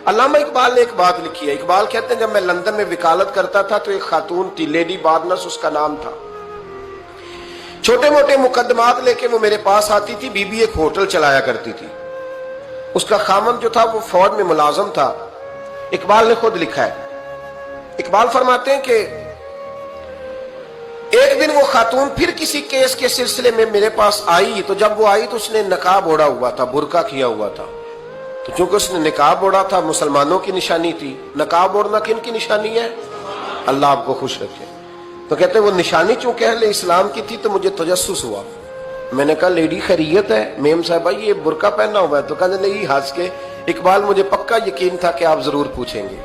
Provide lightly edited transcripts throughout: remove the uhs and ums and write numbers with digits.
علامہ اقبال نے ایک بات لکھی ہے. اقبال کہتے ہیں جب میں لندن میں وکالت کرتا تھا تو ایک خاتون تھی, لیڈی بارنس اس کا نام تھا. چھوٹے موٹے مقدمات لے کے وہ میرے پاس آتی تھی. بی بی ایک ہوٹل چلایا کرتی تھی. اس کا خامند جو تھا وہ فوج میں ملازم تھا. اقبال نے خود لکھا ہے, اقبال فرماتے ہیں کہ ایک دن وہ خاتون پھر کسی کیس کے سلسلے میں میرے پاس آئی. تو جب وہ آئی تو اس نے نقاب اوڑھا ہوا تھا, برقع کیا ہوا تھا. تو چونکہ اس نے نقاب اوڑھا تھا, مسلمانوں کی نشانی تھی. نقاب اوڑھنا کن کی نشانی ہے؟ اللہ آپ کو خوش رکھے. تو کہتے وہ نشانی چونکہ اہل اسلام کی تھی تو مجھے تجسس ہوا. میں نے کہا لیڈی خیریت ہے؟ میم صاحبہ یہ برقع پہنا ہوا ہے. تو کہنے لگی ہنس کے, اقبال مجھے پکا یقین تھا کہ آپ ضرور پوچھیں گے.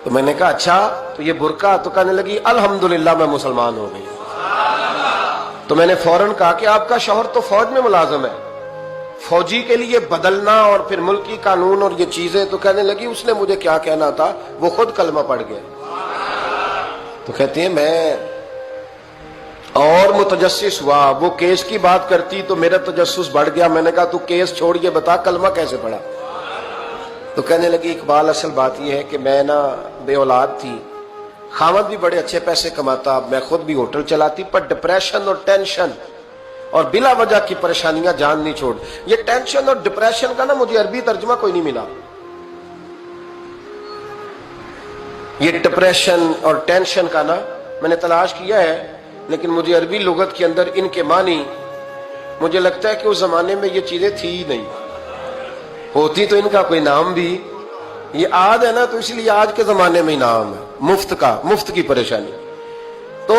تو میں نے کہا اچھا تو یہ برقع؟ تو کہنے لگی الحمدللہ میں مسلمان ہو گئی. تو میں نے فوراً کہا کہ آپ کا شوہر تو فوج میں ملازم ہے, فوجی کے لیے بدلنا اور پھر ملکی قانون اور یہ چیزیں. تو کہنے لگی اس نے مجھے کیا کہنا تھا, وہ خود کلمہ پڑھ گیا. تو کہتے ہیں میں اور متجسس ہوا. وہ کیس کی بات کرتی تو میرا تجسس بڑھ گیا. میں نے کہا تو کیس چھوڑ یہ بتا کلمہ کیسے پڑھا؟ تو کہنے لگی اقبال اصل بات یہ ہے کہ میں نا بے اولاد تھی, خامد بھی بڑے اچھے پیسے کماتا, میں خود بھی ہوٹل چلاتی, پر ڈپریشن اور ٹینشن اور بلا وجہ کی پریشانیاں جان نہیں چھوڑ. یہ ٹینشن اور ڈپریشن کا نا مجھے عربی ترجمہ کوئی نہیں ملا. یہ ڈپریشن اور ٹینشن کا نا میں نے تلاش کیا ہے, لیکن مجھے عربی لغت کے اندر ان کے معنی مجھے لگتا ہے کہ اس زمانے میں یہ چیزیں تھی ہی نہیں. ہوتی تو ان کا کوئی نام بھی, یہ آج ہے نا تو اس لیے آج کے زمانے میں ہی نام ہے مفت کا, مفت کی پریشانی. تو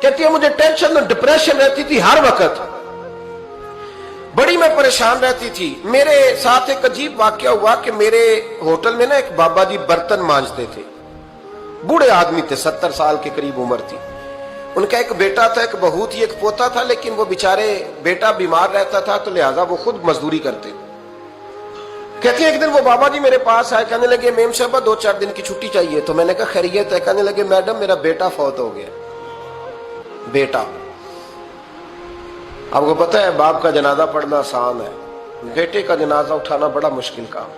کہتی ہے مجھے ٹینشن اور ڈپریشن رہتی تھی ہر وقت, بڑی میں پریشان رہتی تھی. میرے ساتھ ایک عجیب واقعہ ہوا کہ میرے ہوٹل میں نا ایک بابا جی برتن مانجتے تھے. بوڑھے آدمی تھے, 70 سال کے قریب عمر تھی. ان کا ایک بیٹا تھا, ایک بہو تھی, ایک پوتا تھا, لیکن وہ بیچارے بیٹا بیمار رہتا تھا تو لہٰذا وہ خود مزدوری کرتے. کہتے ہیں ایک دن وہ بابا جی میرے پاس آئے, کہنے لگے میم صاحبہ 2-4 دن کی چھٹی چاہیے. تو میں نے کہا خیریت ہے؟ کہنے لگے میڈم میرا بیٹا فوت ہو گیا. بیٹا, آپ کو پتہ ہے باپ کا جنازہ پڑھنا آسان ہے, بیٹے کا جنازہ اٹھانا بڑا مشکل کام.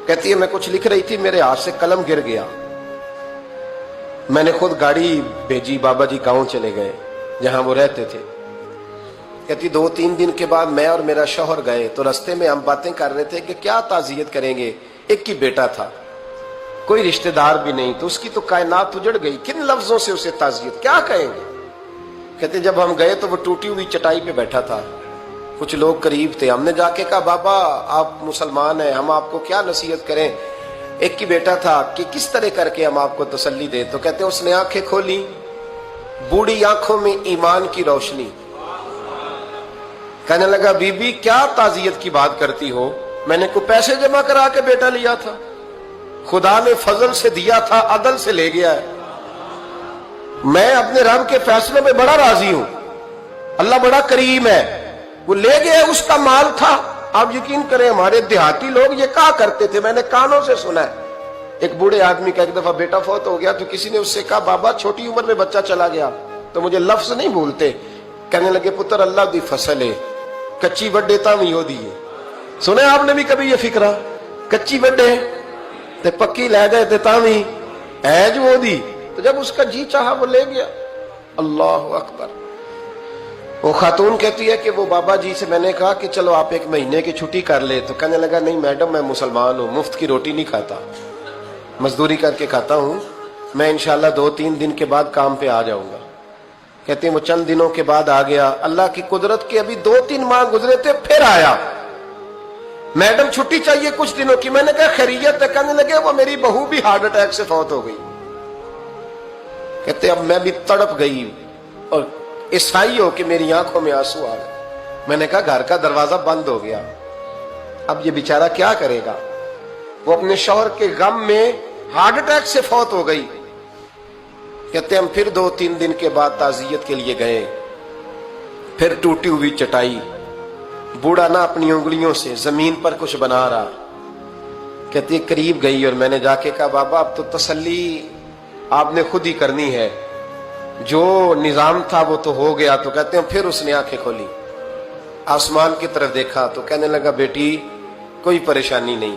کہتی ہے میں کچھ لکھ رہی تھی, میرے ہاتھ سے قلم گر گیا. میں نے خود گاڑی بھیجی, بابا جی گاؤں چلے گئے جہاں وہ رہتے تھے. کہتی 2-3 دن کے بعد میں اور میرا شوہر گئے تو رستے میں ہم باتیں کر رہے تھے کہ کیا تعزیت کریں گے. ایک ہی بیٹا تھا, کوئی رشتہ دار بھی نہیں, تو اس کی تو کائنات اجڑ گئی. کن لفظوں سے اسے تعزیت کیا کہیں گے؟ کہتے جب ہم گئے تو وہ ٹوٹی ہوئی چٹائی پہ بیٹھا تھا, کچھ لوگ قریب تھے. ہم نے جا کے کہا بابا آپ مسلمان ہیں, ہم آپ کو کیا نصیحت کریں, ایک ہی بیٹا تھا, کہ کس طرح کر کے ہم آپ کو تسلی دیں. تو کہتے اس نے آنکھیں کھولی, بوڑھی آنکھوں میں ایمان کی روشنی. کہنے لگا بی بی کیا تعزیت کی بات کرتی ہو, میں نے کوئی پیسے جمع کرا کے بیٹا لیا تھا, خدا نے فضل سے دیا تھا, عدل سے لے گیا ہے. میں اپنے رب کے فیصلوں میں بڑا راضی ہوں, اللہ بڑا کریم ہے, وہ لے گیا, اس کا مال تھا. آپ یقین کریں ہمارے دیہاتی لوگ یہ کہا کرتے تھے, میں نے کانوں سے سنا ہے. ایک بوڑھے آدمی کا ایک دفعہ بیٹا فوت ہو گیا تو کسی نے اس سے کہا بابا چھوٹی عمر میں بچہ چلا گیا تو مجھے لفظ نہیں بھولتے. کہنے لگے پتر اللہ دی فصل ہے, کچی وڈے تامی ہو دیئے. سنے آپ نے بھی کبھی یہ فکرہ, کچی وڈے تے پکی لے گئے تے تامی ایج وہ دی. تو جب اس کا جی چاہا وہ لے گیا. اللہ اکبر. وہ خاتون کہتی ہے کہ وہ بابا جی سے میں نے کہا کہ چلو آپ 1 مہینے کی چھٹی کر لے. تو کہنے لگا نہیں میڈم میں مسلمان ہوں, مفت کی روٹی نہیں کھاتا, مزدوری کر کے کھاتا ہوں, میں انشاءاللہ 2-3 دن کے بعد کام پہ آ جاؤں گا. کہتے ہیں وہ چند دنوں کے بعد آ گیا. اللہ کی قدرت کے ابھی 2-3 ماہ گزرے تھے, پھر آیا. میڈم چھٹی چاہیے کچھ دنوں کی. میں نے کہا خیریت ہے؟ کہنے لگے وہ میری بہو بھی ہارٹ اٹیک سے فوت ہو گئی. کہتے اب میں بھی تڑپ گئی اور عیسائی ہو کہ میری آنکھوں میں آنسو آ گئے. میں نے کہا گھر کا دروازہ بند ہو گیا, اب یہ بیچارہ کیا کرے گا. وہ اپنے شوہر کے غم میں ہارٹ اٹیک سے فوت ہو گئی. کہتے ہم پھر 2-3 دن کے بعد تعزیت کے لیے گئے. پھر ٹوٹی ہوئی چٹائی, بوڑھا نہ اپنی انگلیوں سے زمین پر کچھ بنا رہا. کہتے قریب گئی اور میں نے جا کے کہا بابا اب تو تسلی آپ نے خود ہی کرنی ہے, جو نظام تھا وہ تو ہو گیا. تو کہتے ہیں پھر اس نے آنکھیں کھولی, آسمان کی طرف دیکھا تو کہنے لگا بیٹی کوئی پریشانی نہیں,